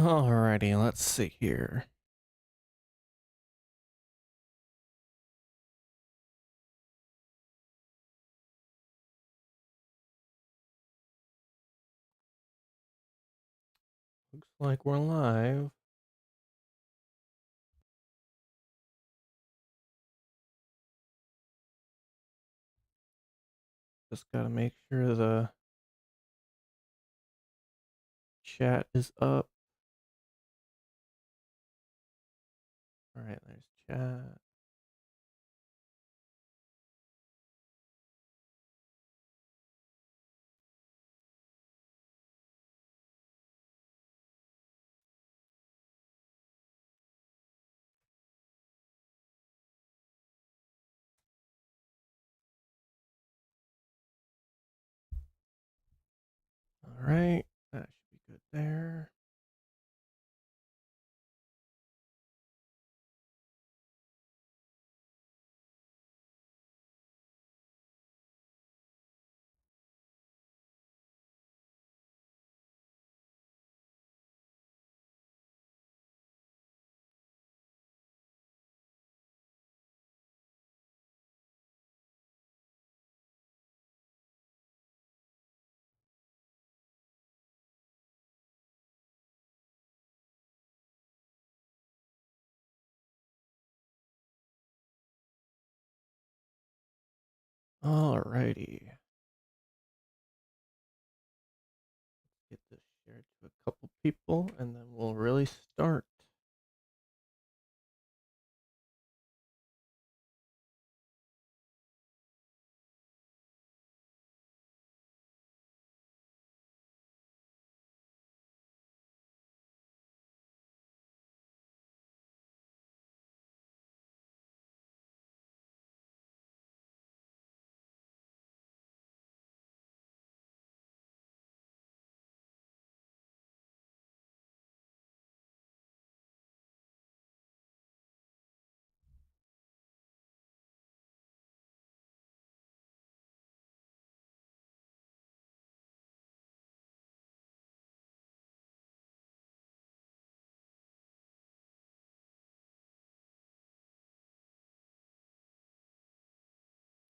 Alrighty, let's see here. Looks like we're live. Just gotta make sure the chat is up. Alright, there's chat. Alright, that should be good there. Alrighty. Get this shared to a couple people and then we'll really start.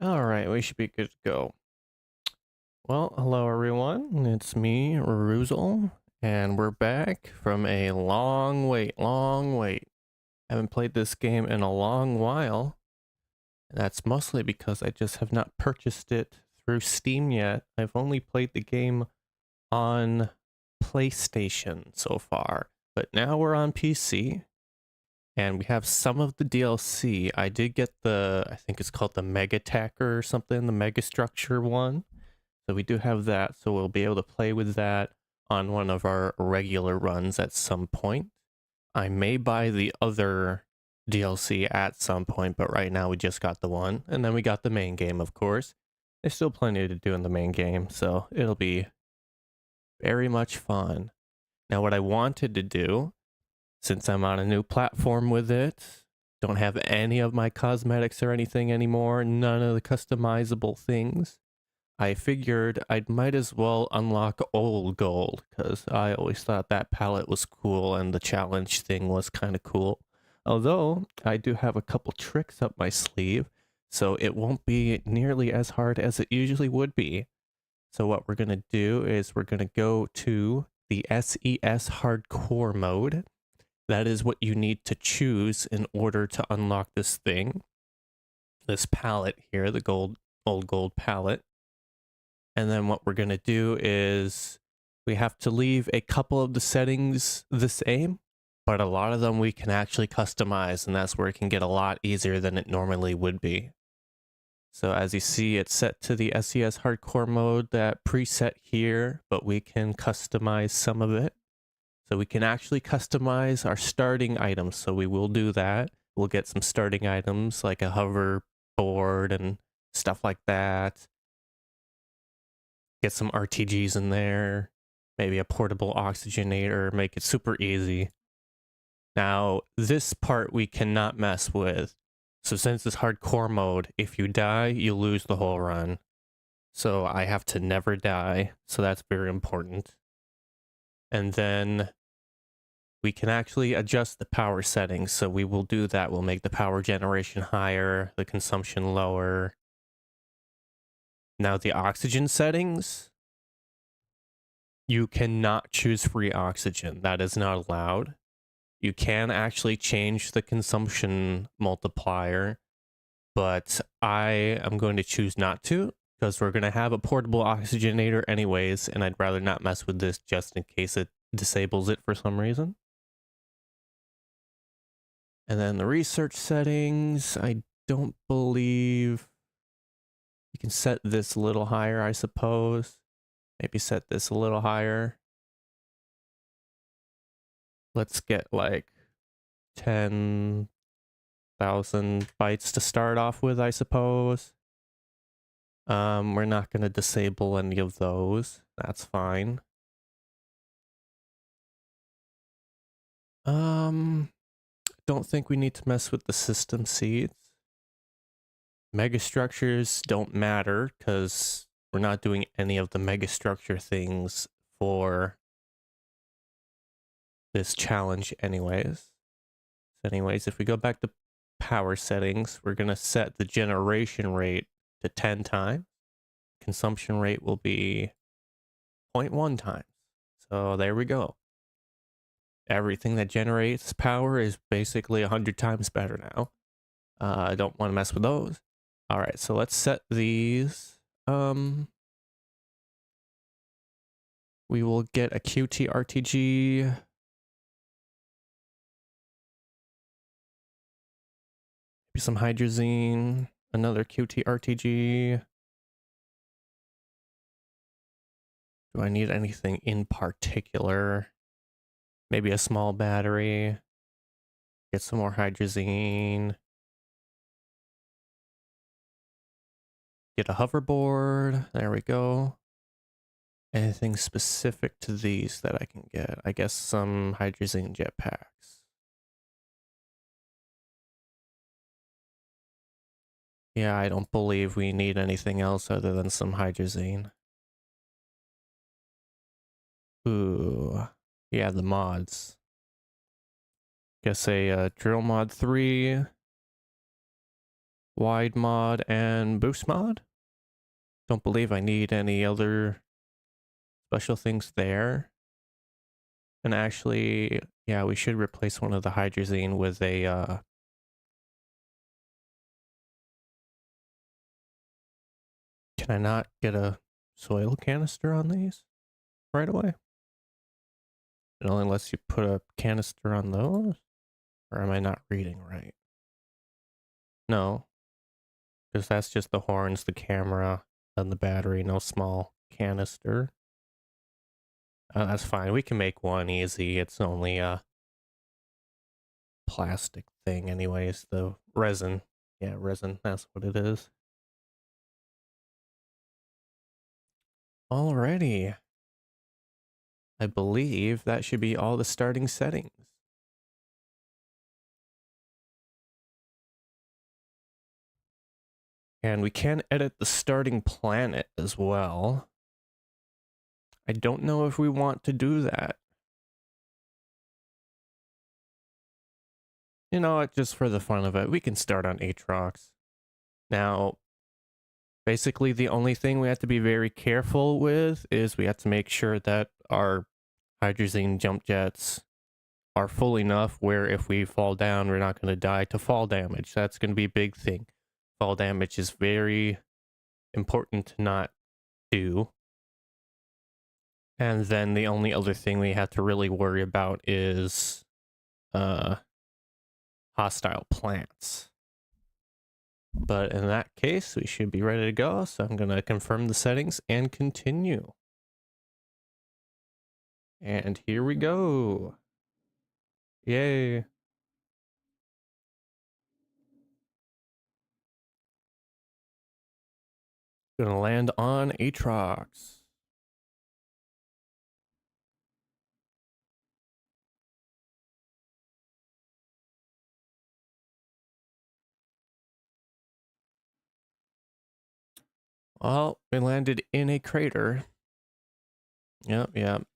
Alright, we should be good to go. Well, hello everyone. It's me, Roozle, and we're back from a long wait. Haven't played this game in a long while. That's mostly because I just have not purchased it through Steam yet. I've only played the game on PlayStation so far, but now we're on PC and we have some of the DLC. I did get I think it's called the Mega Attacker or something, the Mega Structure one. So we do have that, so we'll be able to play with that on one of our regular runs at some point. I may buy the other DLC at some point, but right now we just got the one. And then we got the main game, of course. There's still plenty to do in the main game, so it'll be very much fun. Now, what I wanted to do, since I'm on a new platform with it, don't have any of my cosmetics or anything anymore, none of the customizable things, I figured I might as well unlock old gold, because I always thought that palette was cool and the challenge thing was kind of cool. Although, I do have a couple tricks up my sleeve, so it won't be nearly as hard as it usually would be. So what we're going to do is we're going to go to the SES Hardcore mode. That is what you need to choose in order to unlock this thing. This palette here, the old gold palette. And then what we're going to do is we have to leave a couple of the settings the same, but a lot of them we can actually customize, and that's where it can get a lot easier than it normally would be. So as you see, it's set to the SES Hardcore mode, that preset here, but we can customize some of it. So we can actually customize our starting items, so we will do that. We'll get some starting items like a hoverboard and stuff like that. Get some RTGs in there, maybe a portable oxygenator, make it super easy. Now, this part we cannot mess with. So since it's hardcore mode, if you die, you lose the whole run. So I have to never die, so that's very important. And then we can actually adjust the power settings. So we will do that. We'll make the power generation higher, the consumption lower. Now the oxygen settings, you cannot choose free oxygen. That is not allowed. You can actually change the consumption multiplier, but I am going to choose not to because we're going to have a portable oxygenator anyways, and I'd rather not mess with this just in case it disables it for some reason. And then the research settings, I don't believe you can set this a little higher, I suppose. Maybe set this a little higher. Let's get like 10,000 bytes to start off with, I suppose. We're not going to disable any of those. That's fine. Don't think we need to mess with the system seeds. Megastructures don't matter because we're not doing any of the megastructure things for this challenge anyways. So anyways, if we go back to power settings, we're going to set the generation rate to 10 times. Consumption rate will be 0.1 times. So there we go. Everything that generates power is basically 100 times better now. I don't want to mess with those. All right, so let's set these. We will get a QT RTG. Maybe some hydrazine, another QT RTG. Do I need anything in particular? Maybe a small battery. Get some more hydrazine. Get a hoverboard. There we go. Anything specific to these that I can get? I guess some hydrazine jetpacks. Yeah, I don't believe we need anything else other than some hydrazine. Ooh. Yeah, the mods. Guess a drill mod 3, wide mod, and boost mod. Don't believe I need any other special things there. And actually, yeah, we should replace one of the hydrazine with a can I not get a soil canister on these right away? It only lets you put a canister on those? Or am I not reading right? No, because that's just the horns, the camera, and the battery, no small canister. That's fine. We can make one easy. It's only a plastic thing anyways. The resin. Yeah, resin. That's what it is. Alrighty. I believe that should be all the starting settings. And we can edit the starting planet as well. I don't know if we want to do that. You know what, just for the fun of it, we can start on Aatrox. Now, basically the only thing we have to be very careful with is we have to make sure that our hydrazine jump jets are full enough where if we fall down, we're not going to die to fall damage. That's going to be a big thing. Fall damage is very important to not do. And then the only other thing we have to really worry about is hostile plants. But in that case, we should be ready to go. So I'm going to confirm the settings and continue. And here we go. Yay. Gonna land on Aatrox. Well, we landed in a crater. Yep.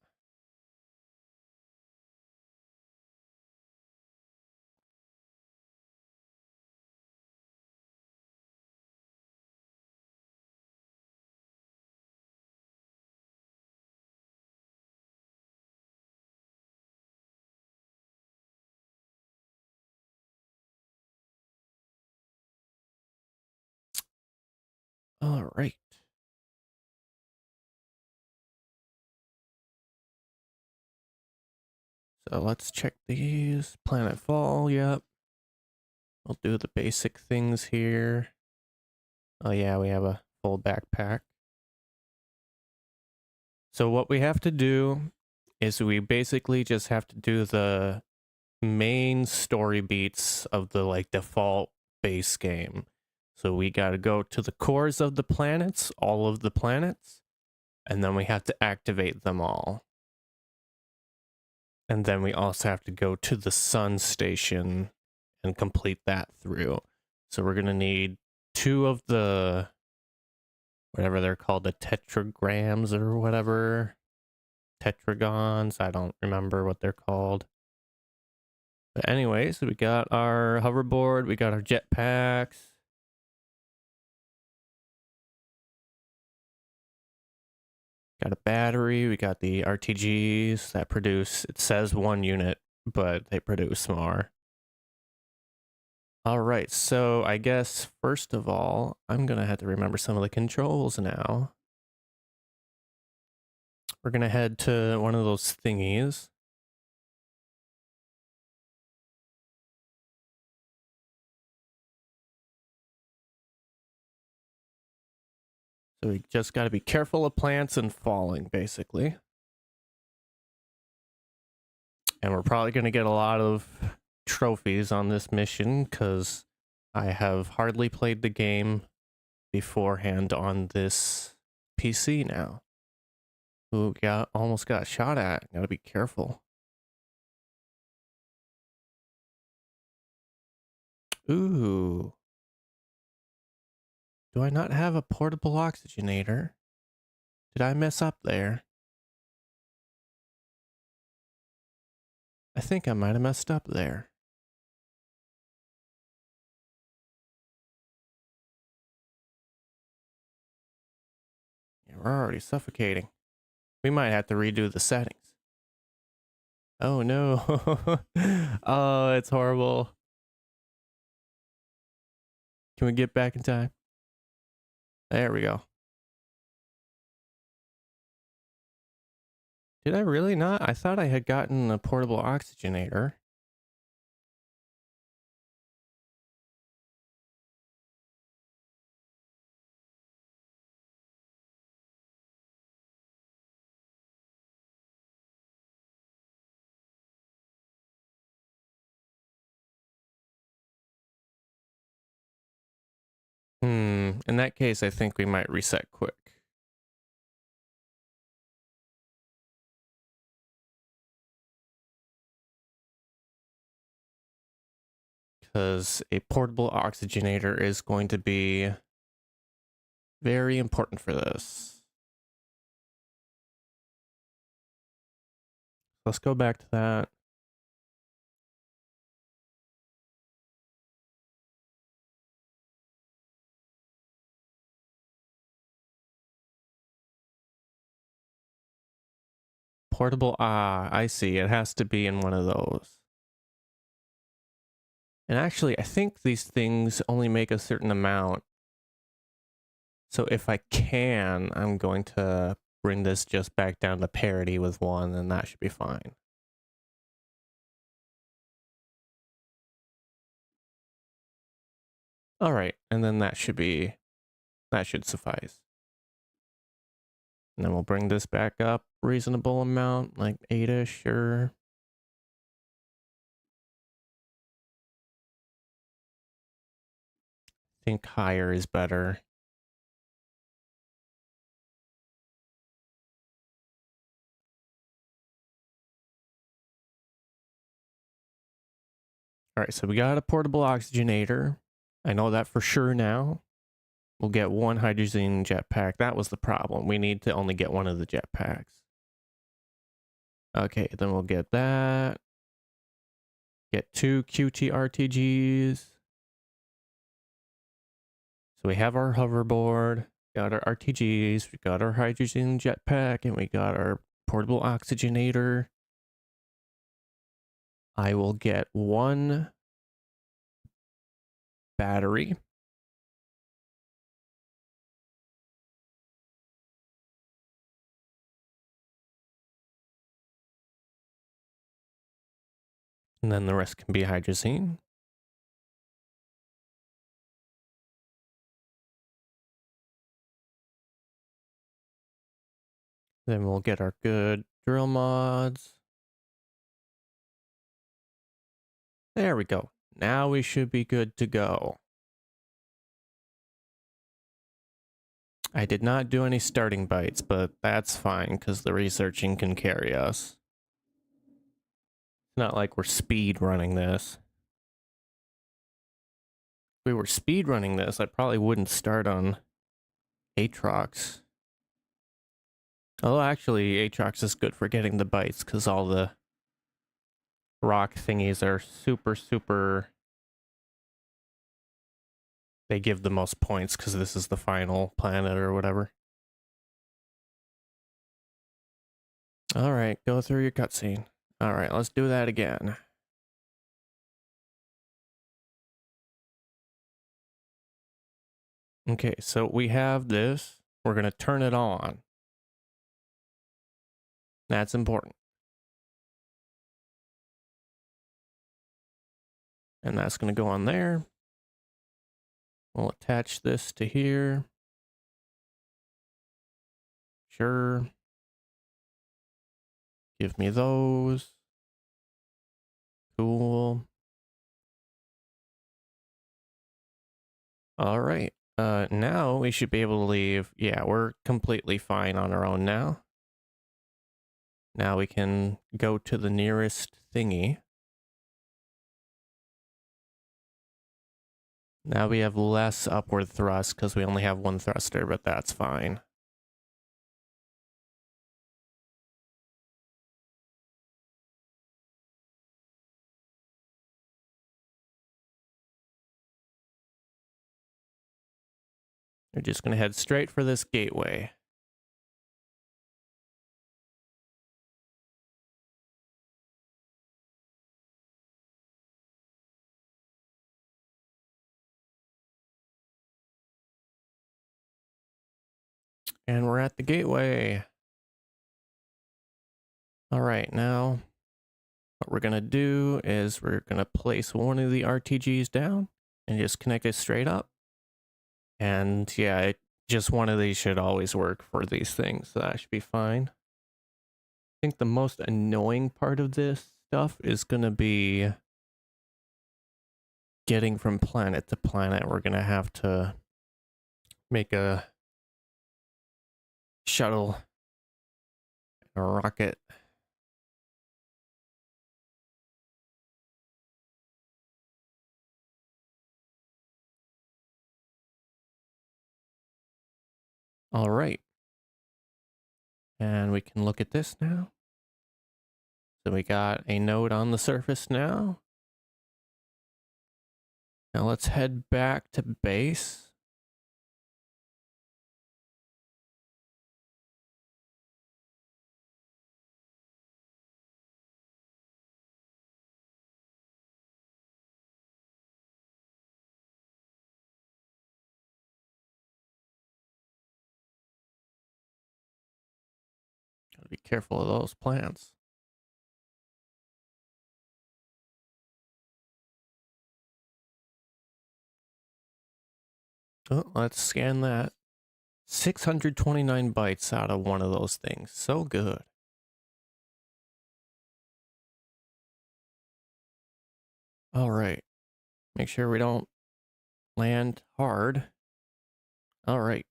All right. So let's check these. Planet fall, yep. We'll do the basic things here. Oh yeah, we have a full backpack. So what we have to do is we basically just have to do the main story beats of the like default base game. So we got to go to the cores of the planets, all of the planets, and then we have to activate them all. And then we also have to go to the sun station and complete that through. So we're going to need 2 of the, whatever they're called, the tetragrams or whatever. Tetragons, I don't remember what they're called. But anyways, we got our hoverboard, we got our jetpacks. Got a battery, we got the RTGs that produce, it says 1 unit, but they produce more. All right, so I guess first of all, I'm gonna have to remember some of the controls now. We're gonna head to one of those thingies. So we just gotta be careful of plants and falling, basically. And we're probably gonna get a lot of trophies on this mission because I have hardly played the game beforehand on this PC now. Ooh, almost got shot at. Gotta be careful. Ooh. Do I not have a portable oxygenator? Did I mess up there? I think I might have messed up there. Yeah, we're already suffocating. We might have to redo the settings. Oh no. Oh, it's horrible. Can we get back in time? There we go. Did I really not? I thought I had gotten a portable oxygenator. In that case, I think we might reset quick. Because a portable oxygenator is going to be very important for this. Let's go back to that. Portable, I see. It has to be in one of those. And actually, I think these things only make a certain amount. So if I can, I'm going to bring this just back down to parity with 1, and that should be fine. All right, and then that should suffice. And then we'll bring this back up reasonable amount, like 8-ish or... I think higher is better. All right, so we got a portable oxygenator. I know that for sure now. We'll get 1 hydrogen jetpack. That was the problem. We need to only get 1 of the jetpacks. Okay, then we'll get that. Get 2 QTRTGs. So we have our hoverboard, got our RTGs, we got our hydrogen jetpack, and we got our portable oxygenator. I will get 1 battery. And then the rest can be hydrazine. Then we'll get our good drill mods. There we go. Now we should be good to go. I did not do any starting bytes, but that's fine because the researching can carry us. It's not like we're speed running this. If we were speed running this, I probably wouldn't start on Aatrox. Although actually, Aatrox is good for getting the bytes because all the rock thingies are super... They give the most points because this is the final planet or whatever. Alright, go through your cutscene. Alright, let's do that again. Okay, so we have this. We're going to turn it on. That's important. And that's going to go on there. We'll attach this to here. Sure. Give me those. Cool. All right. Now we should be able to leave. Yeah, we're completely fine on our own now. Now we can go to the nearest thingy. Now we have less upward thrust because we only have one thruster, but that's fine. We're just going to head straight for this gateway. And we're at the gateway. All right, now what we're going to do is we're going to place one of the RTGs down and just connect it straight up. And yeah, just one of these should always work for these things, so that should be fine. I think the most annoying part of this stuff is going to be getting from planet to planet. We're going to have to make a shuttle, a rocket. All right. And we can look at this now. So we got a node on the surface now. Now let's head back to base. Gotta be careful of those plants. Oh, let's scan that. 629 bytes out of one of those things. So good. All right. Make sure we don't land hard. All right.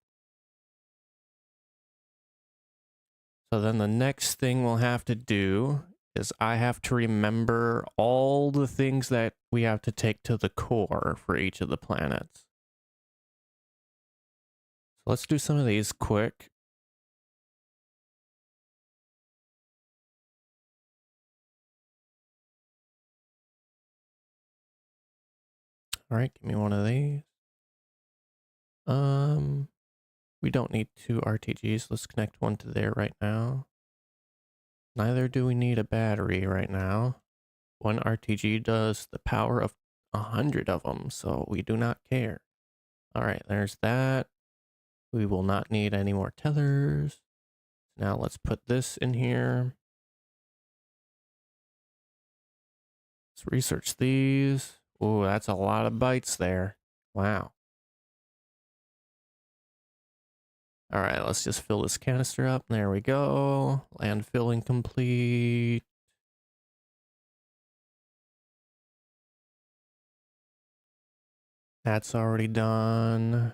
So then the next thing we'll have to do is I have to remember all the things that we have to take to the core for each of the planets. So let's do some of these quick. All right, give me one of these. We don't need two RTGs. Let's connect one to there right now. Neither do we need a battery right now. One RTG does the power of 100 of them, so we do not care. All right, there's that. We will not need any more tethers. Now let's put this in here. Let's research these. Ooh, that's a lot of bytes there. Wow. All right, let's just fill this canister up. There we go. Land filling complete. That's already done.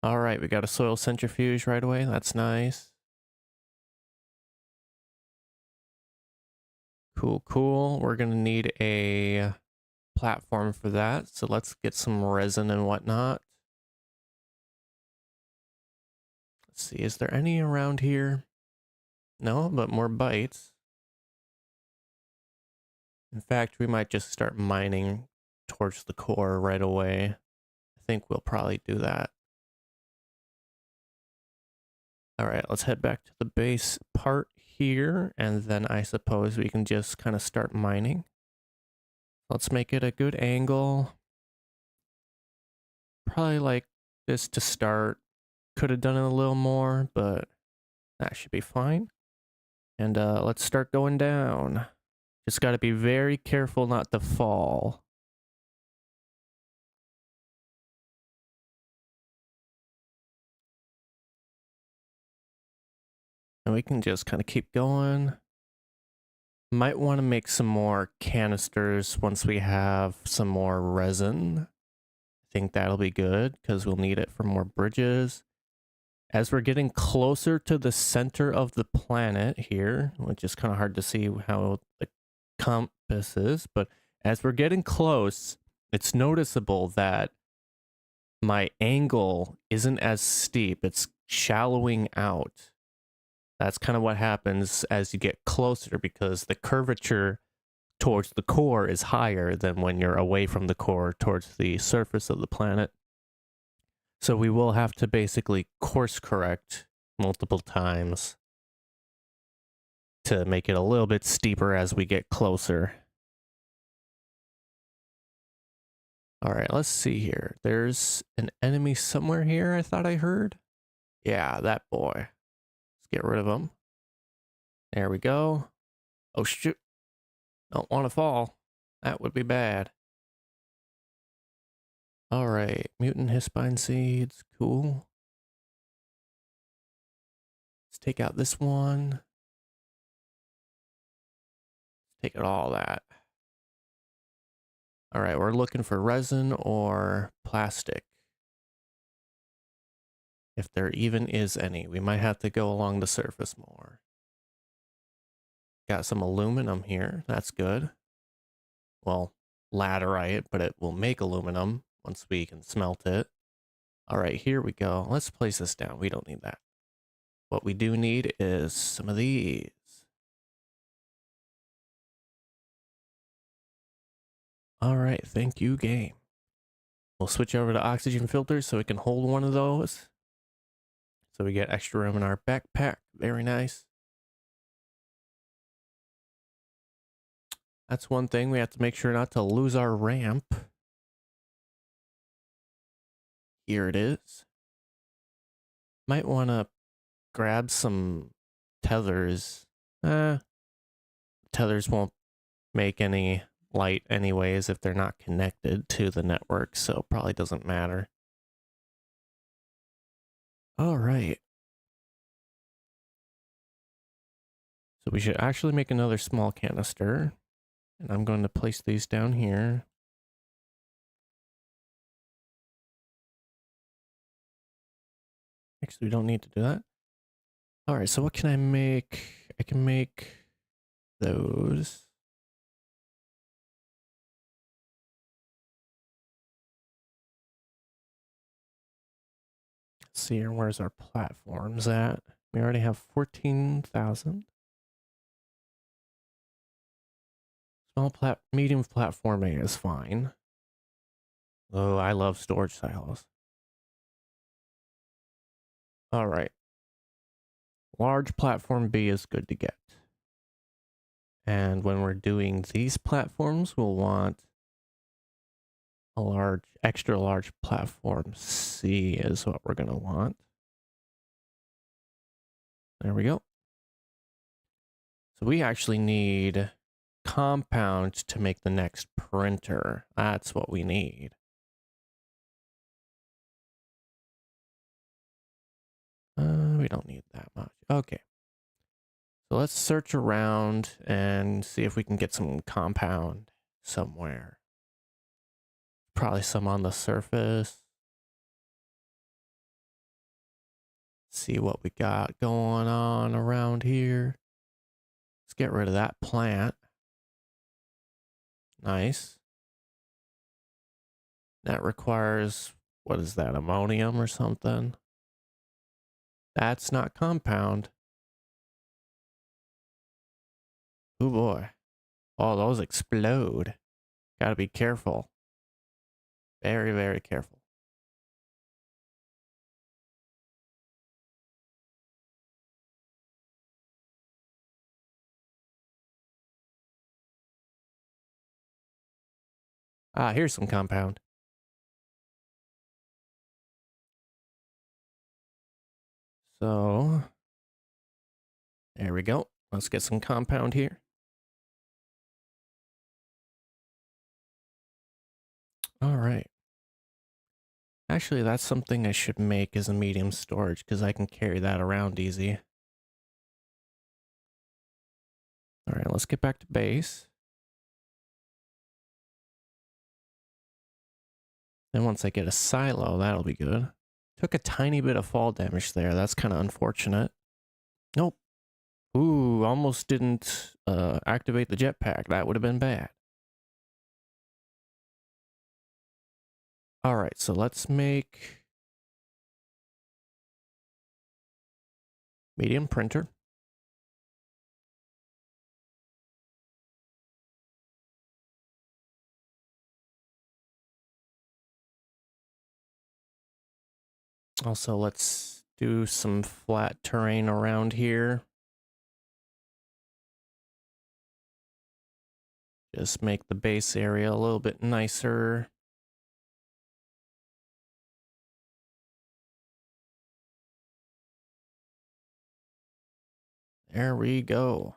All right, we got a soil centrifuge right away. That's nice. Cool, cool. We're gonna need a platform for that. So let's get some resin and whatnot. Let's see, is there any around here? No, but more bytes. In fact, we might just start mining towards the core right away. I think we'll probably do that. All right, let's head back to the base part here, and then I suppose we can just kind of start mining. Let's make it a good angle. Probably like this to start. Could have done it a little more, but that should be fine. And let's start going down. Just got to be very careful not to fall. And we can just kind of keep going. Might want to make some more canisters once we have some more resin. I think that'll be good because we'll need it for more bridges. As we're getting closer to the center of the planet here, which is kind of hard to see how the compass is, but as we're getting close, it's noticeable that my angle isn't as steep. It's shallowing out. That's kind of what happens as you get closer because the curvature towards the core is higher than when you're away from the core towards the surface of the planet. So we will have to basically course correct multiple times to make it a little bit steeper as we get closer. All right, let's see here. There's an enemy somewhere here, I thought I heard. Yeah, that boy. Let's get rid of him. There we go. Oh, shoot. Don't want to fall. That would be bad. All right, mutant hispine seeds. Cool. Let's take out this one. Take out all that. All right, we're looking for resin or plastic. If there even is any, we might have to go along the surface more. Got some aluminum here. That's good. Well, laterite, but it will make aluminum once we can smelt it. All right, here we go. Let's place this down. We don't need that. What we do need is some of these. All right, thank you, game. We'll switch over to oxygen filters so we can hold one of those. So we get extra room in our backpack. Very nice. That's one thing. We have to make sure not to lose our ramp. Here it is. Might want to grab some tethers. Tethers won't make any light anyways if they're not connected to the network, so probably doesn't matter. All right. So we should actually make another small canister. And I'm going to place these down here. Actually, we don't need to do that. All right, so what can I make? I can make those. Let's see here, where's our platforms at? We already have 14,000. Medium platforming is fine. Oh, I love storage silos. All right. Large platform B is good to get. And when we're doing these platforms, we'll want a extra large platform C is what we're going to want. There we go. So we actually need compound to make the next printer. That's what we need. We don't need that much. Okay. So let's search around and see if we can get some compound somewhere. Probably some on the surface. See what we got going on around here. Let's get rid of that plant. Nice. That requires, what is that, ammonium or something? That's not compound. Oh boy. Oh, those explode. Gotta be careful. Very, very careful. Ah, here's some compound. So, there we go. Let's get some compound here. All right. Actually, that's something I should make as a medium storage because I can carry that around easy. All right, let's get back to base. Then once I get a silo, that'll be good. Took a tiny bit of fall damage there. That's kind of unfortunate. Nope. Ooh, almost didn't activate the jetpack. That would have been bad. All right, so let's make medium printer. Also, let's do some flat terrain around here. Just make the base area a little bit nicer. There we go.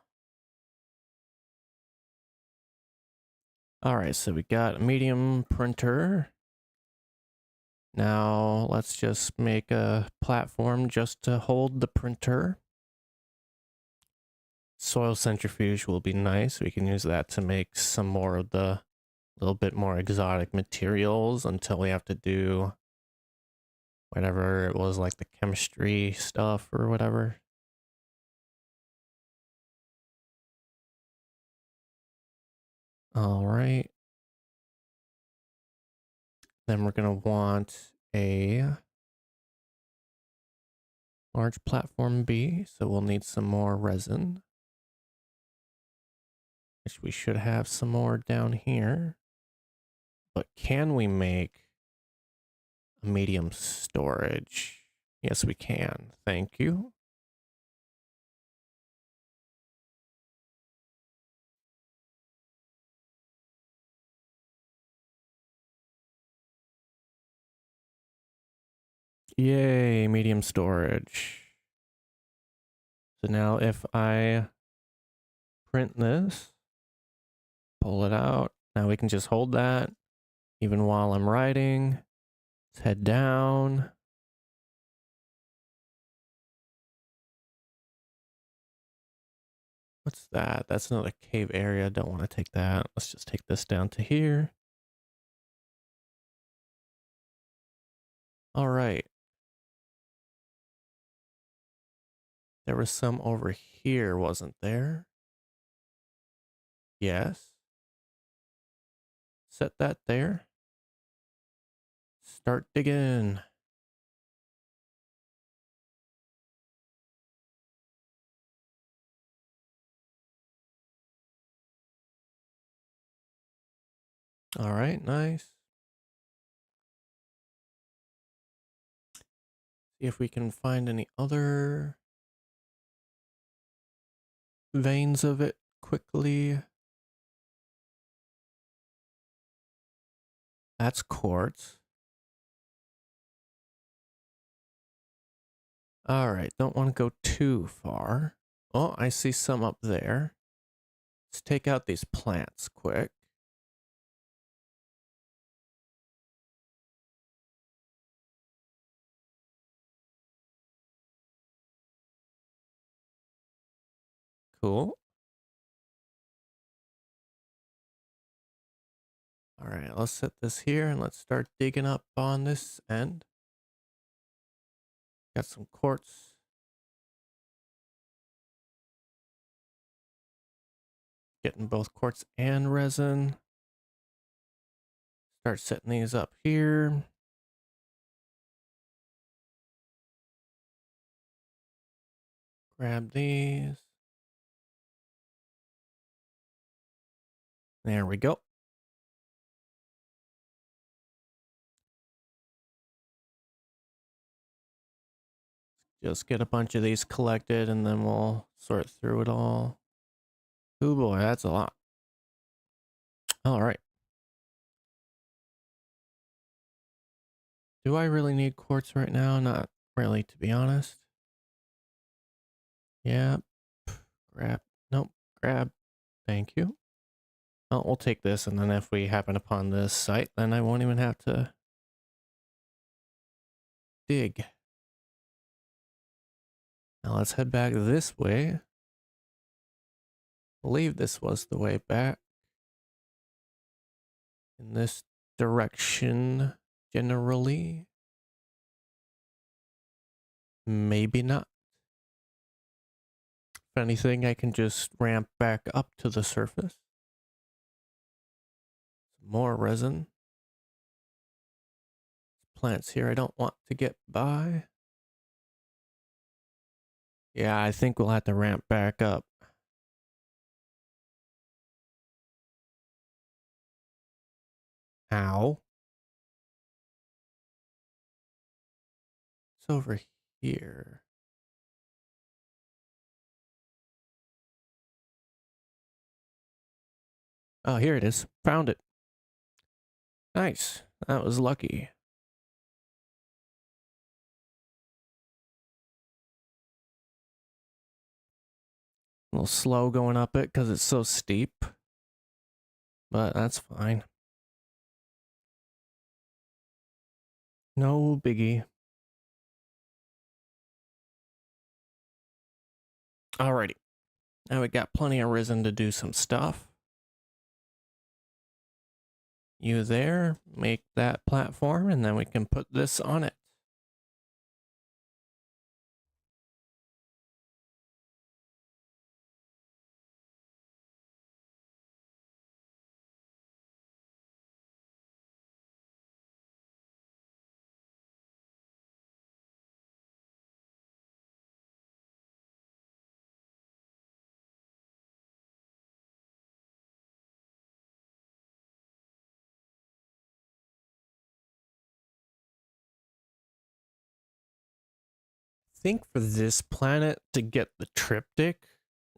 All right, so we got a medium printer. Now let's just make a platform just to hold the printer. Soil centrifuge will be nice. We can use that to make some more of the little bit more exotic materials until we have to do whatever it was, like the chemistry stuff or whatever. All right. Then we're going to want a large platform B, so we'll need some more resin, which we should have some more down here. But can we make a medium storage? Yes, we can. Thank you. Yay, medium storage. So now if I print this, pull it out, now we can just hold that even while I'm writing. Let's head down. What's that? That's another cave area. Don't want to take that. Let's just take this down to here. All right. There was some over here, wasn't there? Yes. Set that there. Start digging. All right, nice. See if we can find any other veins of it quickly. That's quartz. All right, don't want to go too far. Oh, I see some up there. Let's take out these plants quick. Cool. All right, let's set this here and let's start digging up on this end. Got some quartz. Getting both quartz and resin. Start setting these up here. Grab these. There we go. Just get a bunch of these collected and then we'll sort through it all. Oh boy, that's a lot. All right. Do I really need quartz right now? Not really, to be honest. Yeah. Grab. Nope. Grab. Thank you. Oh, we'll take this, and then if we happen upon this site, then I won't even have to dig. Now let's head back this way. I believe this was the way back. In this direction, generally. Maybe not. If anything, I can just ramp back up to the surface. More resin. Plants here I don't want to get by. Yeah, I think we'll have to ramp back up. Ow. It's over here. Oh, here it is. Found it. Nice. That was lucky. A little slow going up it because it's so steep. But that's fine. No biggie. Alrighty. Now we got plenty of resin to do some stuff. You there, make that platform, and then we can put this on it. I think for this planet to get the triptych,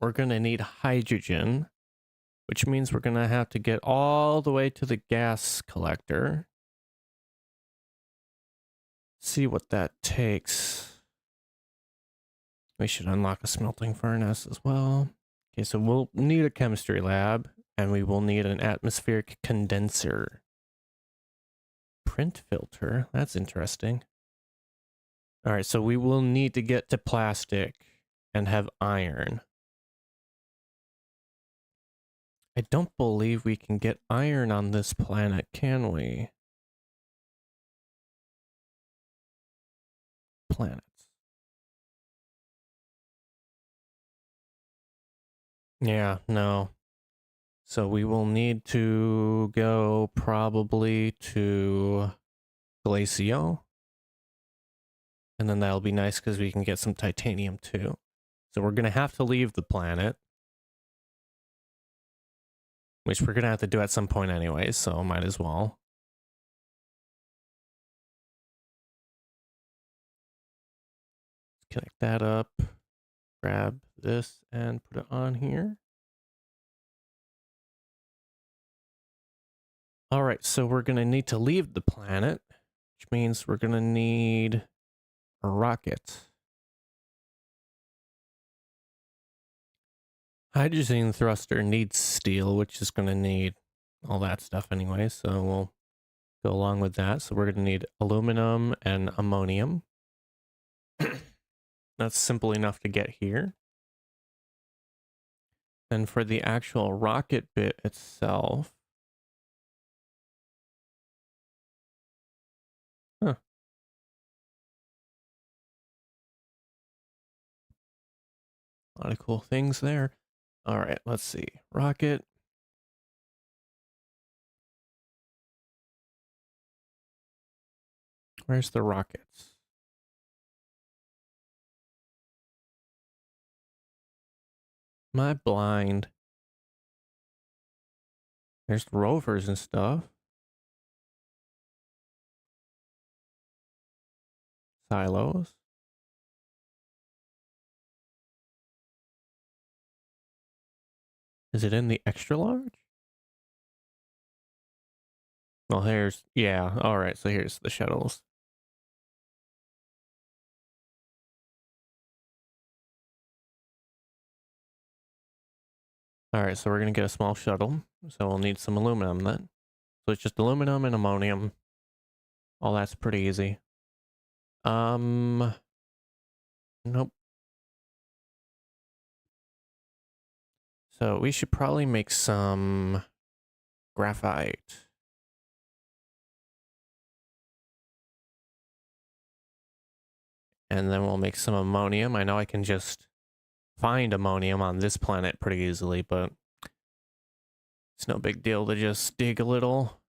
we're going to need hydrogen, which means we're going to have to get all the way to the gas collector. See what that takes. We should unlock a smelting furnace as well. Okay, so we'll need a chemistry lab, and we will need an atmospheric condenser. Print filter, that's interesting. All right, so we will need to get to plastic and have iron. I don't believe we can get iron on this planet, can we? Planets. Yeah, no. So we will need to go probably to Glacio. And then that'll be nice because we can get some titanium too. So we're going to have to leave the planet. Which we're going to have to do at some point anyway, so might as well. Connect that up. Grab this and put it on here. All right, so we're going to need to leave the planet, which means we're going to need a rocket. Hydrogen thruster needs steel, which is going to need all that stuff anyway, so we'll go along with that. So we're going to need aluminum and ammonium. That's simple enough to get here. And for the actual rocket bit itself, huh. A lot of cool things there. All right, let's see. Rocket. Where's the rockets? Am I blind? There's rovers and stuff. Silos. Is it in the extra large? Well, here's, yeah, all right, so here's the shuttles. All right, so we're going to get a small shuttle, so we'll need some aluminum then. So it's just aluminum and ammonium. All that's pretty easy. Nope. So we should probably make some graphite. And then we'll make some ammonium. I know I can just find ammonium on this planet pretty easily, but it's no big deal to just dig a little.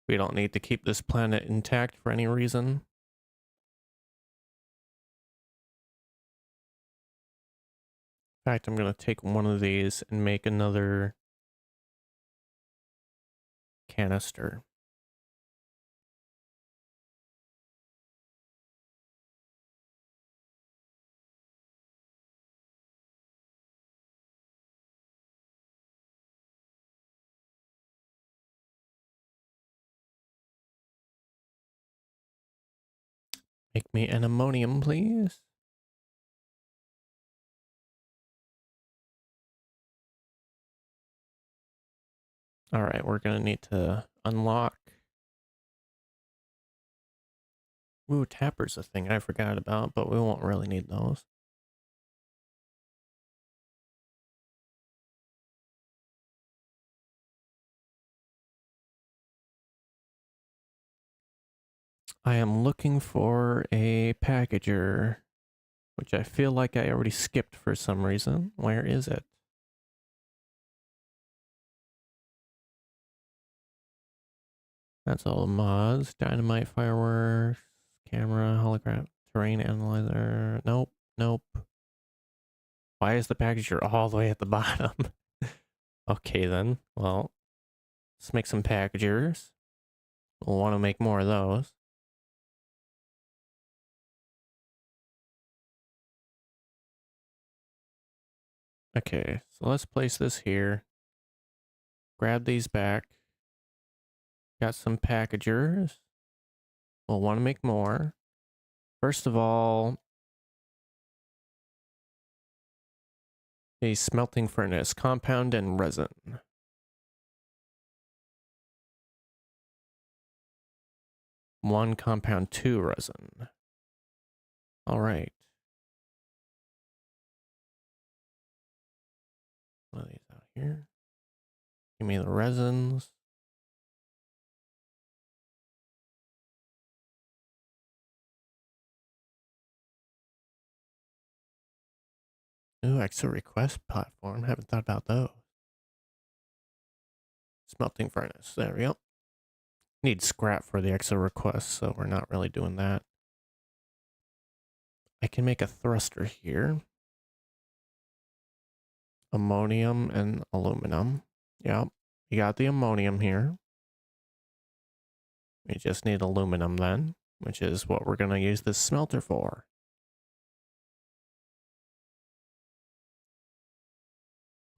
We don't need to keep this planet intact for any reason. In fact, I'm going to take one of these and make another canister. Make me an ammonium, please. All right, we're going to need to unlock. Ooh, tapper's a thing I forgot about, but we won't really need those. I am looking for a packager, which I feel like I already skipped for some reason. Where is it? That's all the mods. Dynamite, fireworks, camera, holograph, terrain analyzer. Nope, nope. Why is the packager all the way at the bottom? Okay then, well, let's make some packagers. We'll want to make more of those. Okay, so let's place this here. Grab these back. Got some packagers. We'll want to make more. First of all, a smelting furnace, compound and resin. One compound, two resin. All right. One of these out here. Give me the resins. Ooh, extra request platform. Haven't thought about those. Smelting furnace. There we go. Need scrap for the extra request, so we're not really doing that. I can make a thruster here. Ammonium and aluminum. Yep. You got the ammonium here. We just need aluminum then, which is what we're going to use this smelter for.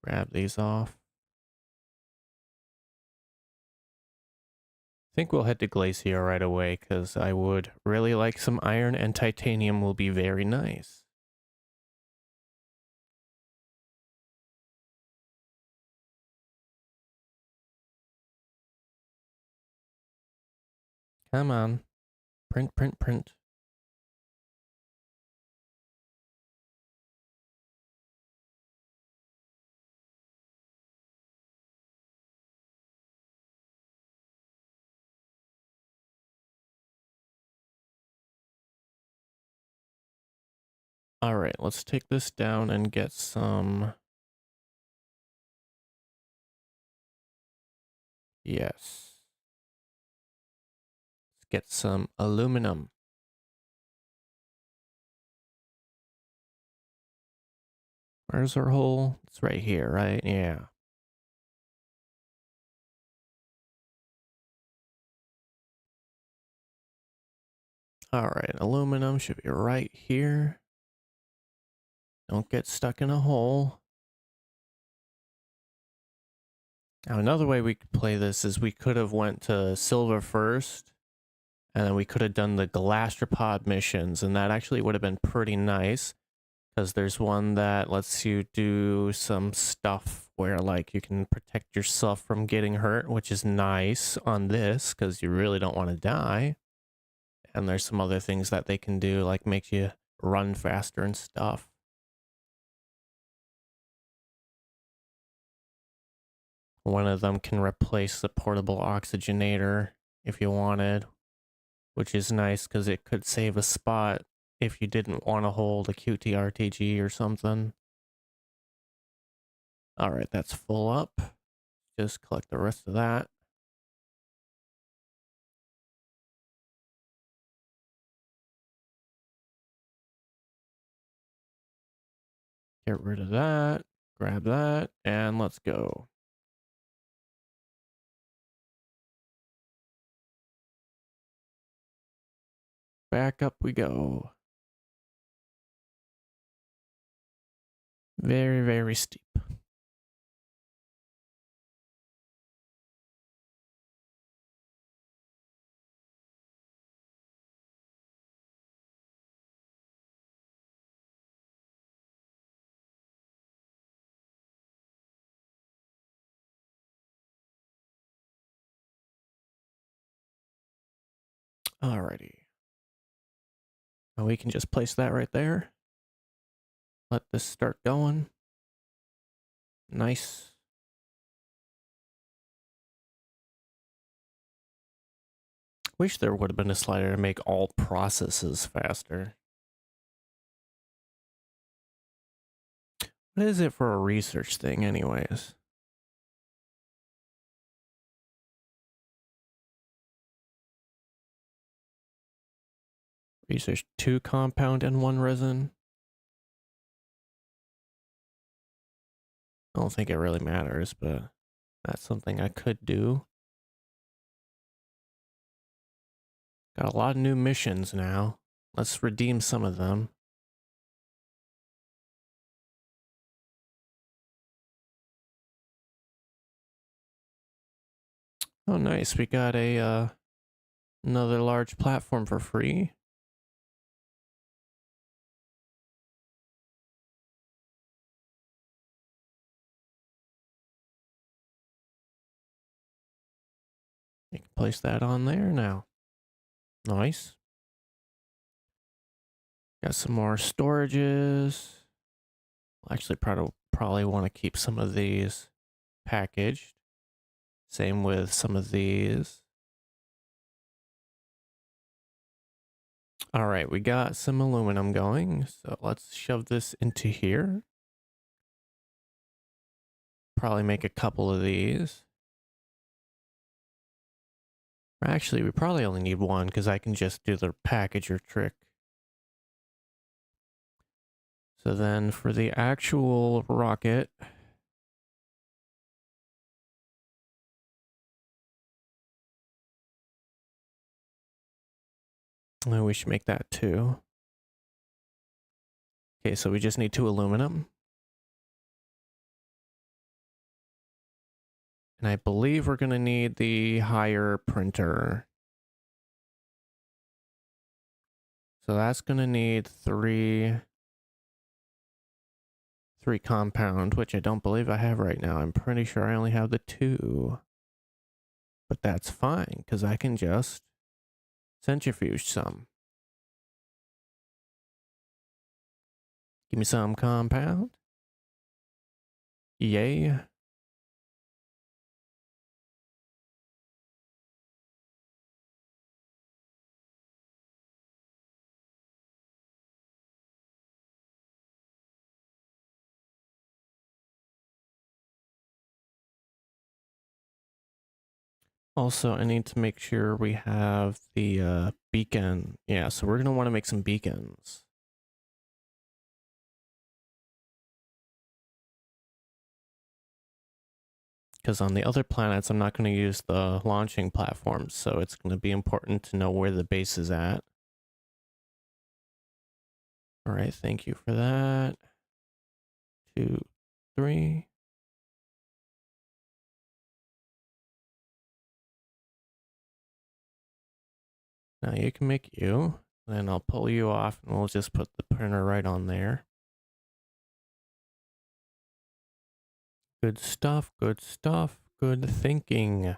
Grab these off. I think we'll head to Glacier right away because I would really like some iron, and titanium will be very nice. Come on. Print, print, print. All right, let's take this down and get some. Yes. Let's get some aluminum. Where's our hole? It's right here, right? Yeah. All right, aluminum should be right here. Don't get stuck in a hole. Now, another way we could play this is we could have went to silver first, and then we could have done the gastropod missions, and that actually would have been pretty nice, because there's one that lets you do some stuff where, like, you can protect yourself from getting hurt, which is nice on this, because you really don't want to die. And there's some other things that they can do, like make you run faster and stuff. One of them can replace the portable oxygenator if you wanted, which is nice because it could save a spot if you didn't want to hold a QTRTG or something. All right, that's full up. Just collect the rest of that. Get rid of that, grab that, and let's go. Back up we go. Very, very steep. Alrighty. Now we can just place that right there. Let this start going. Nice. Wish there would have been a slider to make all processes faster. What is it for a research thing anyways? Research 2 compound and 1 resin. I don't think it really matters, but that's something I could do. Got a lot of new missions now. Let's redeem some of them. Oh, nice. We got a another large platform for free. You can place that on there now. Nice. Got some more storages. Actually, probably want to keep some of these packaged. Same with some of these. All right, we got some aluminum going, so let's shove this into here. Probably make a couple of these. Actually, we probably only need one because I can just do the packager trick. So then for the actual rocket, we should make that 2. Okay, so we just need 2 aluminum. And I believe we're going to need the higher printer. So that's going to need 3 compound, which I don't believe I have right now. I'm pretty sure I only have the 2. But that's fine, because I can just centrifuge some. Give me some compound. Yay. Also, I need to make sure we have the beacon. Yeah, so we're going to want to make some beacons. Because on the other planets, I'm not going to use the launching platforms, so it's going to be important to know where the base is at. All right, thank you for that. 2, 3. Now you can make you. Then I'll pull you off and we'll just put the printer right on there. Good stuff, good stuff, good thinking.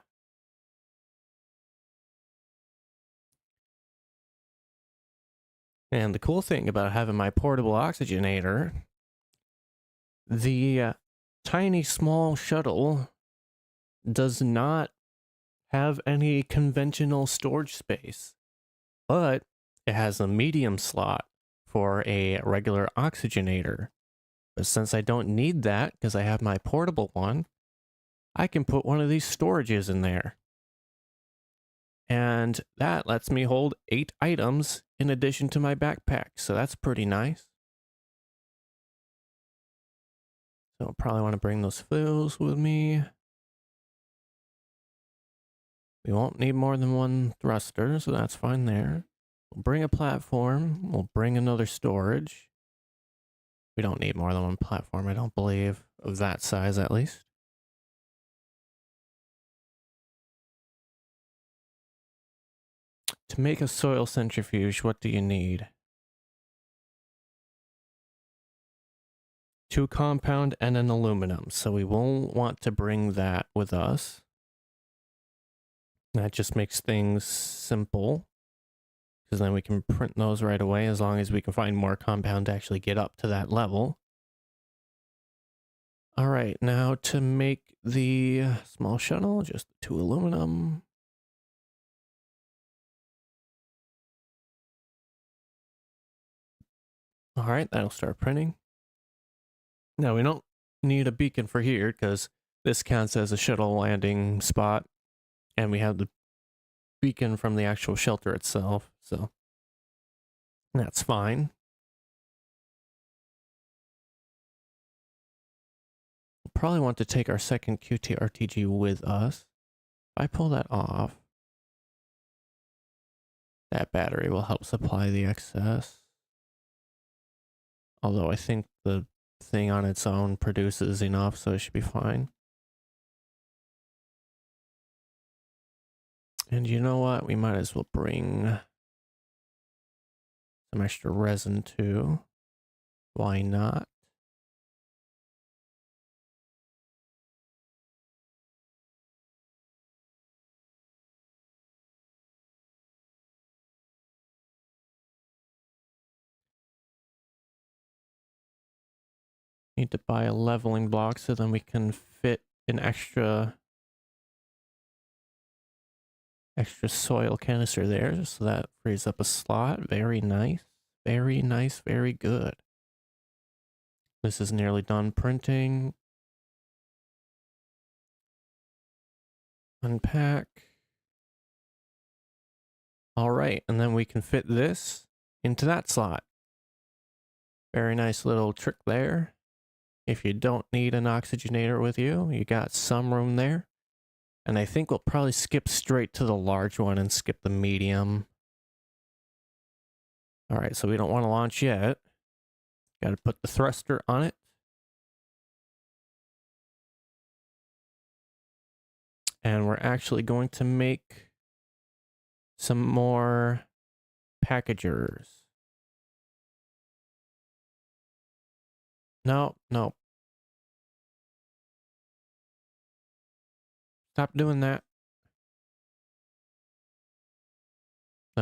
And the cool thing about having my portable oxygenator, the tiny small shuttle does not have any conventional storage space, but it has a medium slot for a regular oxygenator. But since I don't need that because I have my portable one, I can put one of these storages in there. And that lets me hold 8 items in addition to my backpack. So that's pretty nice. So I'll probably want to bring those fuels with me. We won't need more than one thruster, so that's fine there. We'll bring a platform. We'll bring another storage. We don't need more than one platform, I don't believe, of that size at least. To make a soil centrifuge, what do you need? 2 compound and an aluminum, so we won't want to bring that with us. That just makes things simple, because then we can print those right away as long as we can find more compound to actually get up to that level. All right, now to make the small shuttle, just 2 aluminum. All right, that'll start printing. Now we don't need a beacon for here because this counts as a shuttle landing spot, and we have the beacon from the actual shelter itself, so that's fine. We'll probably want to take our second QTRTG with us. If I pull that off, that battery will help supply the excess. Although I think the thing on its own produces enough, so it should be fine. And you know what? We might as well bring some extra resin too. Why not? Need to buy a leveling block so then we can fit an extra soil canister there, so that frees up a slot. Very nice. Very nice, very good. This is nearly done printing. Unpack. All right, and then we can fit this into that slot. Very nice little trick there. If you don't need an oxygenator with you, you got some room there. And I think we'll probably skip straight to the large one and skip the medium. All right, so we don't want to launch yet. Got to put the thruster on it. And we're actually going to make some more packagers. No. Stop doing that.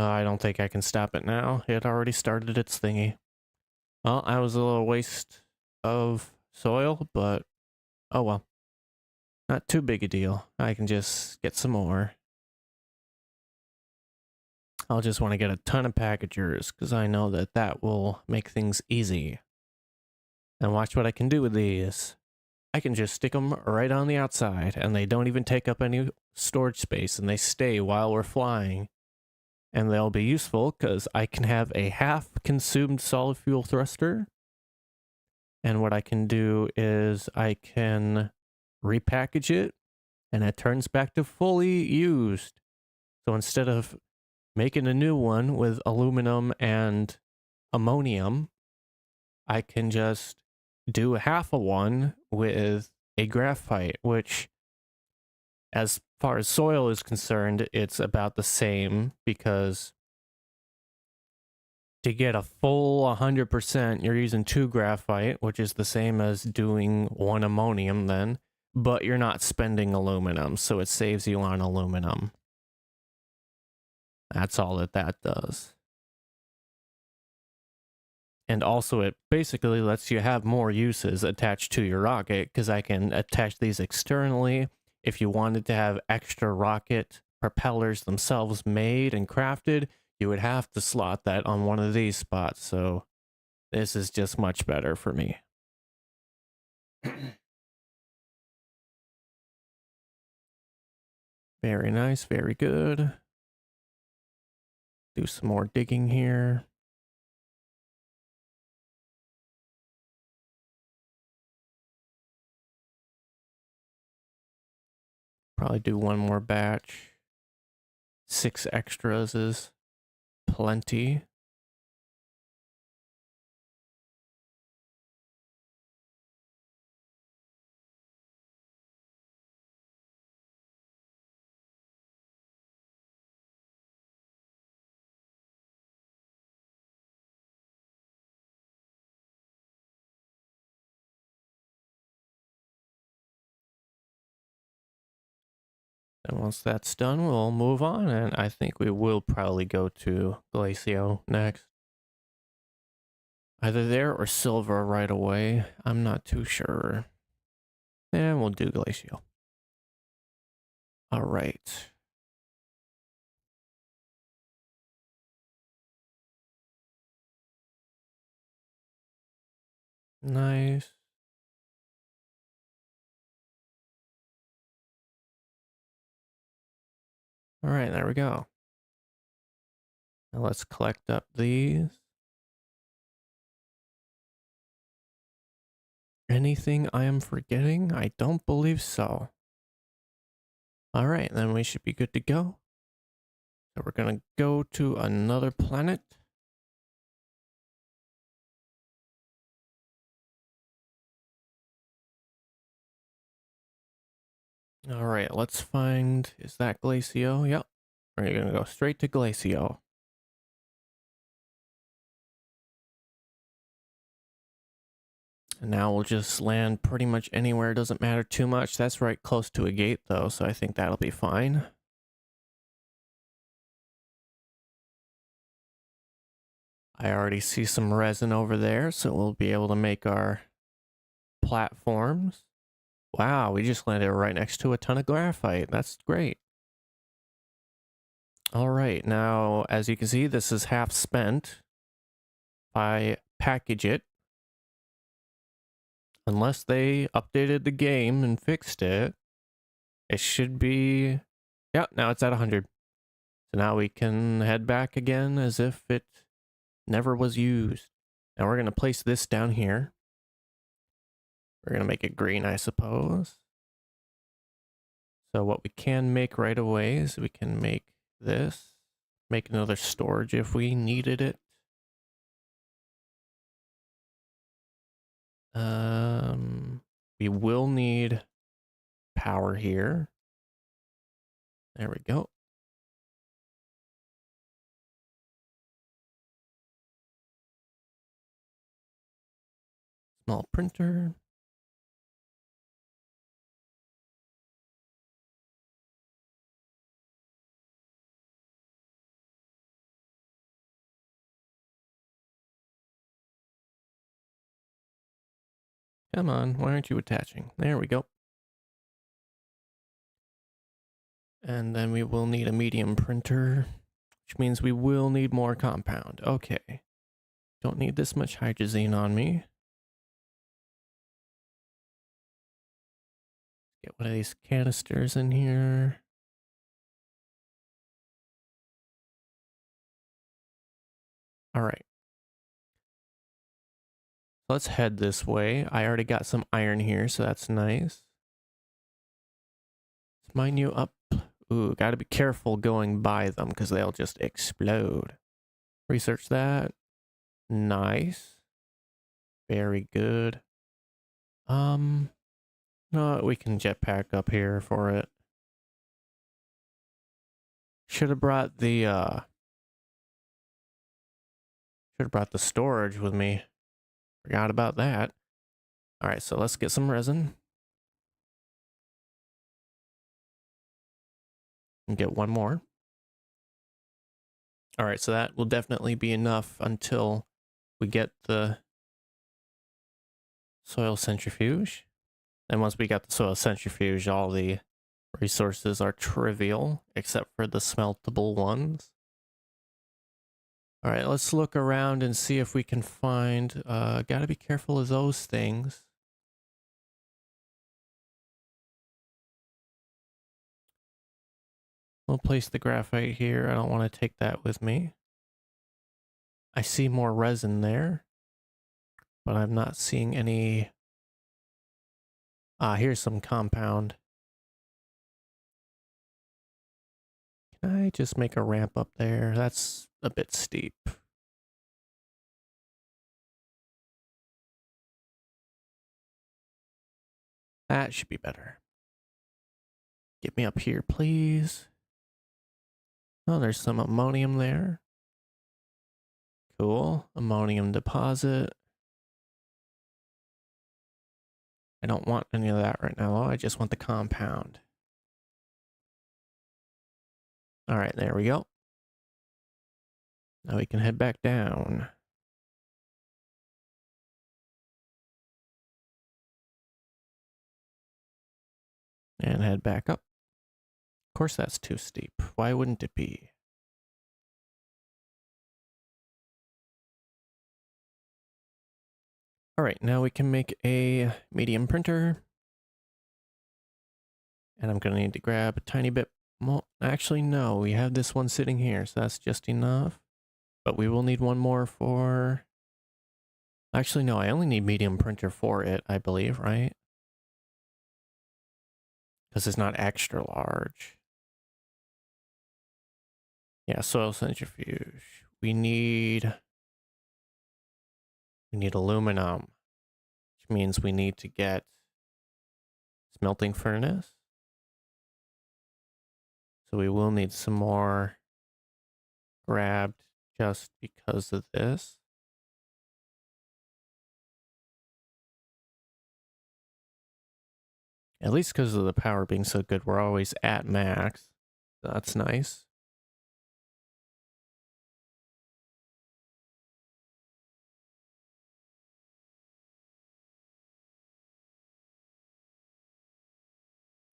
I don't think I can stop it now. It already started its thingy. Well, I was a little waste of soil, but oh well. Not too big a deal. I can just get some more. I'll just want to get a ton of packagers because I know that that will make things easy. And watch what I can do with these. I can just stick them right on the outside and they don't even take up any storage space and they stay while we're flying. And they'll be useful because I can have a half consumed solid fuel thruster. And what I can do is I can repackage it and it turns back to fully used. So instead of making a new one with aluminum and ammonium, I can just do half a one with a graphite, which, as far as soil is concerned, it's about the same because to get a full 100%, you're using 2 graphite, which is the same as doing 1 ammonium then, but you're not spending aluminum, so it saves you on aluminum. That's all that that does. And also it basically lets you have more uses attached to your rocket because I can attach these externally. If you wanted to have extra rocket propellers themselves made and crafted, you would have to slot that on one of these spots. So this is just much better for me. Very nice, very good. Do some more digging here. Probably do one more batch. 6 extras is plenty. And once that's done, we'll move on, and I think we will probably go to Glacio next. Either there or Silver right away. I'm not too sure. And we'll do Glacio. All right. Nice. All right, there we go. Now let's collect up these. Anything I am forgetting? I don't believe so. All right, then we should be good to go. So we're going to go to another planet. All right, let's find, is that Glacio? Yep. We're going to go straight to Glacio. And now we'll just land pretty much anywhere. It doesn't matter too much. That's right close to a gate though, so I think that'll be fine. I already see some resin over there, so we'll be able to make our platforms. Wow, we just landed right next to a ton of graphite. That's great. All right, now, as you can see, this is half spent. If I package it, unless they updated the game and fixed it, it should be, yeah, now it's at 100. So now we can head back again as if it never was used. Now we're going to place this down here. We're going to make it green, I suppose. So what we can make right away is we can make this. Make another storage if we needed it. We will need power here. There we go. Small printer. Come on, why aren't you attaching? There we go. And then we will need a medium printer, which means we will need more compound. Okay. Don't need this much hydrazine on me. Get one of these canisters in here. All right. Let's head this way. I already got some iron here, so that's nice. Let's mine you up. Ooh, gotta be careful going by them because they'll just explode. Research that. Nice. Very good. No, we can jetpack up here for it. Should have brought the storage with me. Forgot about that. All right, so let's get some resin. And get one more. All right, so that will definitely be enough until we get the soil centrifuge. And once we got the soil centrifuge, all the resources are trivial, except for the smeltable ones. All right, let's look around and see if we can find, gotta be careful of those things. We'll place the graphite here. I don't want to take that with me. I see more resin there, but I'm not seeing any. Here's some compound. Can I just make a ramp up there? That's a bit steep. That should be better. Get me up here, please. Oh, there's some ammonium there. Cool. Ammonium deposit. I don't want any of that right now. I just want the compound. All right, there we go. Now we can head back down. And head back up. Of course that's too steep. Why wouldn't it be? All right, now we can make a medium printer. And I'm gonna need to grab a tiny bit more. Actually, no, we have this one sitting here, so that's just enough. But we will need one more for... Actually, no, I only need medium printer for it, I believe, right? Because it's not extra large. Yeah, soil centrifuge. We need aluminum, which means we need to get smelting furnace. So we will need some more grabbed just because of this. At least because of the power being so good, we're always at max. That's nice.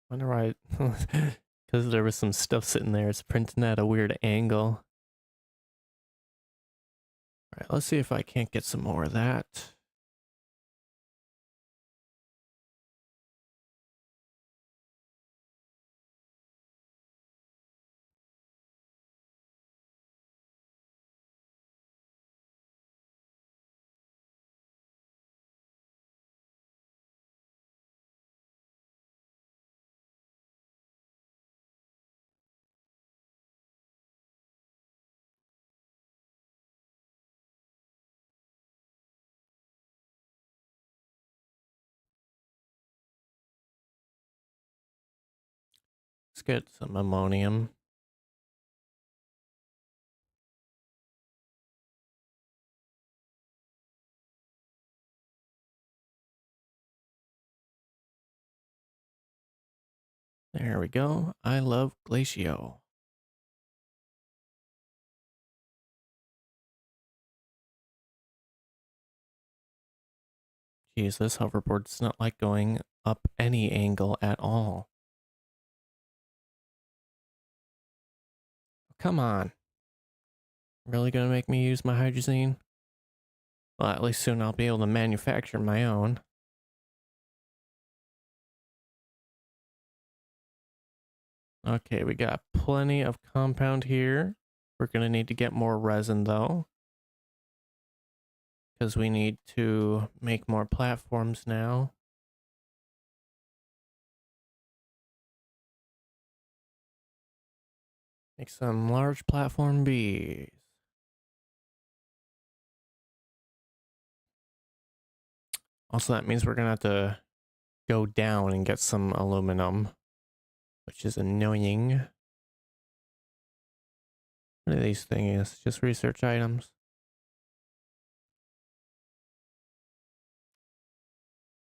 Wonder why, because there was some stuff sitting there. It's printing at a weird angle. All right, let's see if I can't get some more of that. Let's get some ammonium. There we go. I love Glacio. Geez, this hoverboard does not like going up any angle at all. Come on. Really gonna make me use my hydrazine? Well, at least soon I'll be able to manufacture my own. Okay, we got plenty of compound here. We're gonna need to get more resin though, because we need to make more platforms now. Make some large platform Bs. Also, that means we're gonna have to go down and get some aluminum, which is annoying. What are these things? Just research items.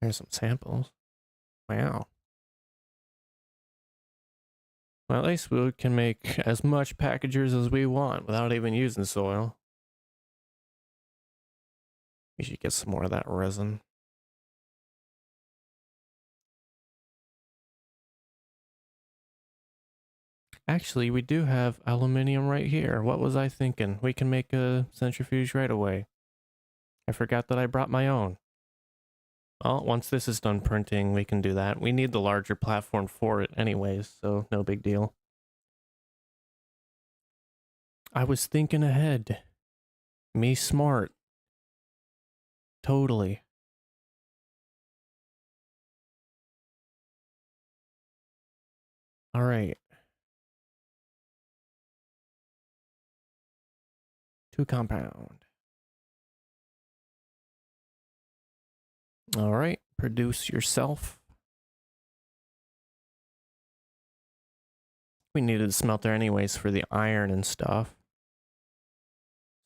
There's some samples. Wow. Well, at least we can make as much packagers as we want without even using soil. We should get some more of that resin. Actually, we do have aluminium right here. What was I thinking? We can make a centrifuge right away. I forgot that I brought my own. Well, once this is done printing, we can do that. We need the larger platform for it anyways, so no big deal. I was thinking ahead. Me smart. Totally. All right. 2 compound. All right. Produce yourself. We needed a smelter anyways for the iron and stuff.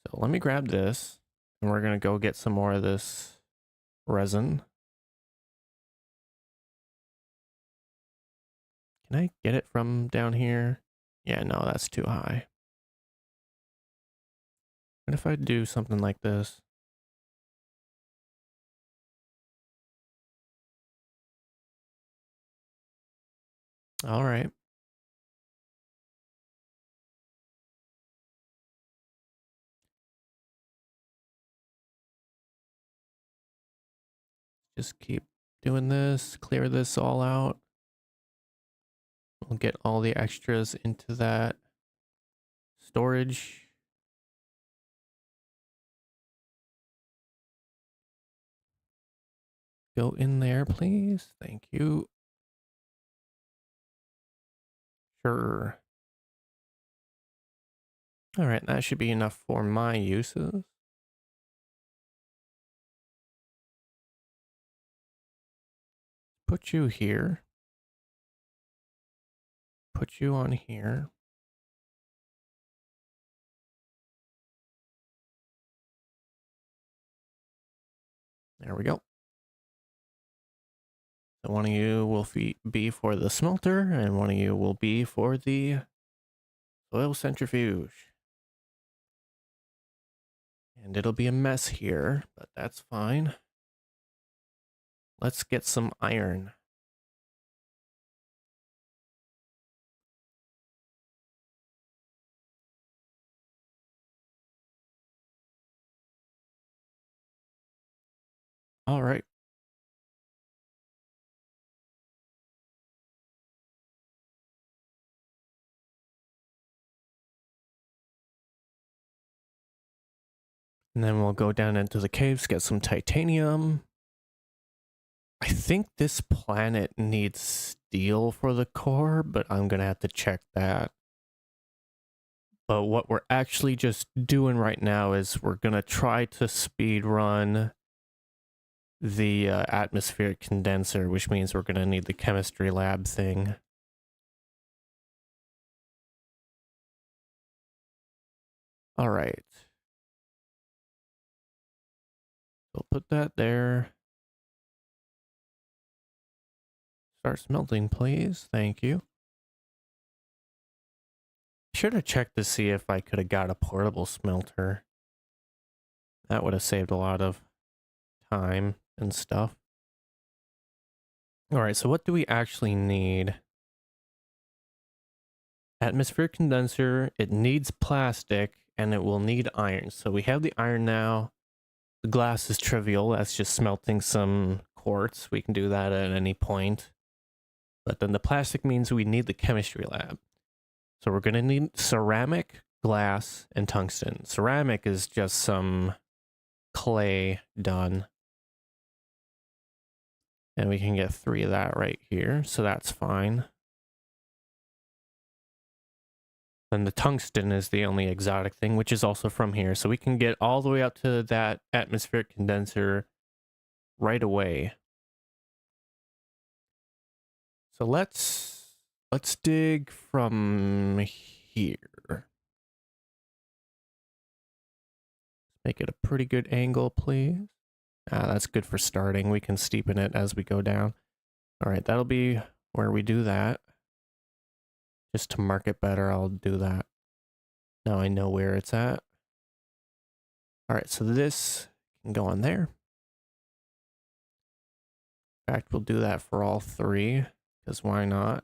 So let me grab this, and we're going to go get some more of this resin. Can I get it from down here? Yeah, no, that's too high. What if I do something like this? All right. Just keep doing this, clear this all out. We'll get all the extras into that storage. Go in there, please. Thank you. Sure. All right, that should be enough for my uses. Put you here. Put you on here. There we go. So one of you will be for the smelter, and one of you will be for the soil centrifuge. And it'll be a mess here, but that's fine. Let's get some iron. All right. And then we'll go down into the caves, get some titanium. I think this planet needs steel for the core, but I'm going to have to check that. But what we're actually just doing right now is we're going to try to speed run the atmospheric condenser, which means we're going to need the chemistry lab thing. All right. So put that there. Start smelting, please. Thank you. Should have checked to see if I could have got a portable smelter. That would have saved a lot of time. and stuff. All right, so what do we actually need? Atmospheric condenser, it needs plastic, and it will need iron. So we have the iron now. The glass is trivial. That's just smelting some quartz. We can do that at any point. But then the plastic means we need the chemistry lab. So we're going to need ceramic, glass, and tungsten. Ceramic is just some clay done. And we can get 3 of that right here. So that's fine. Then the tungsten is the only exotic thing, which is also from here. So we can get all the way up to that atmospheric condenser right away. So let's dig from here. Make it a pretty good angle, please. That's good for starting. We can steepen it as we go down. All right, that'll be where we do that. Just to mark it better, I'll do that. Now I know where it's at. All right, so this can go on there. In fact, we'll do that for all 3, because why not?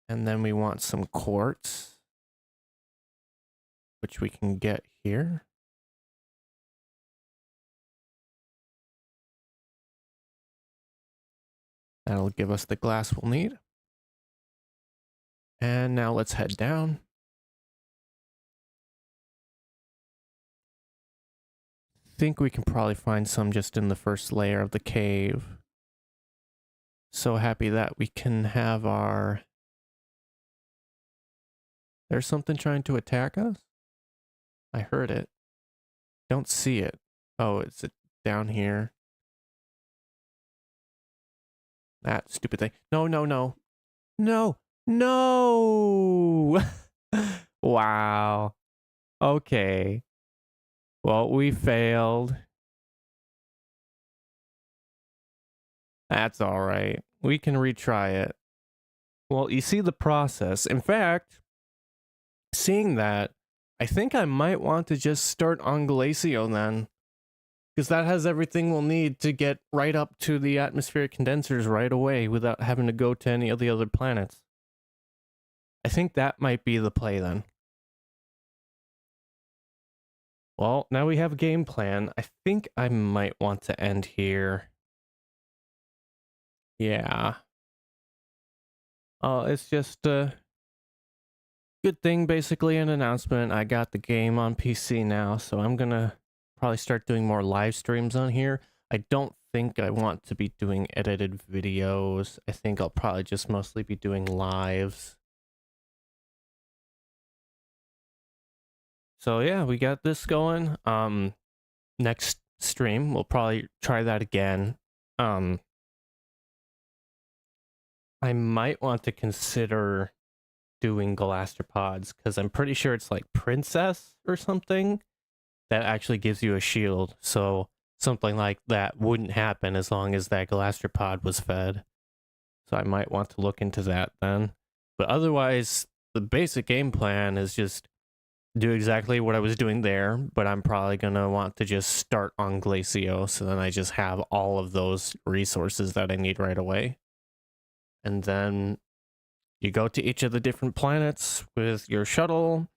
And then we want some quartz, which we can get here. That'll give us the glass we'll need. And now let's head down. Think we can probably find some just in the first layer of the cave. So happy that we can have our... There's something trying to attack us? I heard it. Don't see it. Oh, it's down here. That stupid thing. No, no, no. No! No! Wow. Okay. Well, we failed. That's all right. We can retry it. Well, you see the process. In fact, seeing that, I think I might want to just start on Glacio then. Because that has everything we'll need to get right up to the atmospheric condensers right away without having to go to any of the other planets. I think that might be the play then. Well, now we have a game plan. I think I might want to end here. Yeah. It's just a good thing, basically an announcement. I got the game on PC now, so I'm gonna probably start doing more live streams on here. I don't think I want to be doing edited videos. I think I'll probably just mostly be doing lives. So yeah, we got this going. Next stream, we'll probably try that again. I might want to consider doing glastropods, because I'm pretty sure it's like Princess or something that actually gives you a shield. So something like that wouldn't happen as long as that glastropod was fed. So I might want to look into that then. But otherwise, the basic game plan is just do exactly what I was doing there, but I'm probably going to want to just start on Glacio, so then I just have all of those resources that I need right away. And then you go to each of the different planets with your shuttle.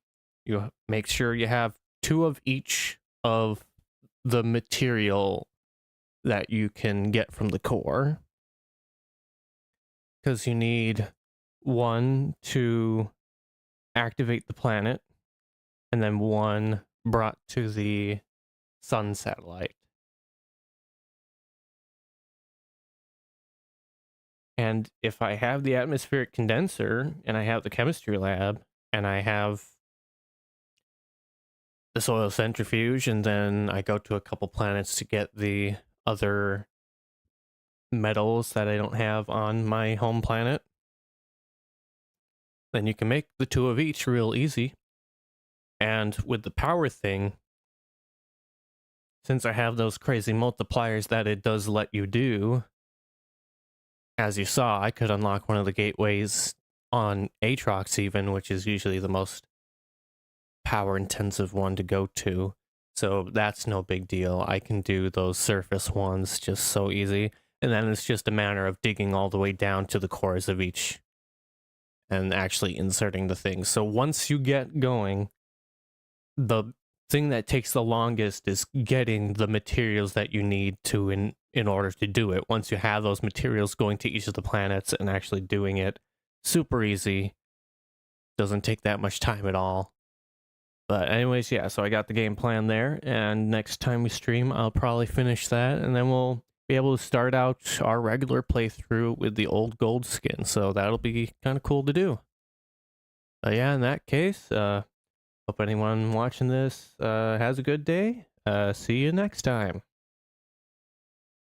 You make sure you have 2 of each of the material that you can get from the core. Because you need 1 to activate the planet, and then 1 brought to the sun satellite. And if I have the atmospheric condenser, and I have the chemistry lab, and I have the soil centrifuge, and then I go to a couple planets to get the other metals that I don't have on my home planet, then you can make the 2 of each real easy. And with the power thing, since I have those crazy multipliers that it does let you do, as you saw, I could unlock one of the gateways on Aatrox even, which is usually the most power-intensive one to go to. So that's no big deal. I can do those surface ones just so easy. And then it's just a matter of digging all the way down to the cores of each and actually inserting the things. So once you get going, the thing that takes the longest is getting the materials that you need to in order to do it. Once you have those materials, going to each of the planets and actually doing it, super easy. Doesn't take that much time at all. But anyways, yeah, so I got the game plan there, and next time we stream, I'll probably finish that, and then we'll be able to start out our regular playthrough with the old gold skin, so that'll be kind of cool to do. But yeah, in that case, hope anyone watching this has a good day. See you next time.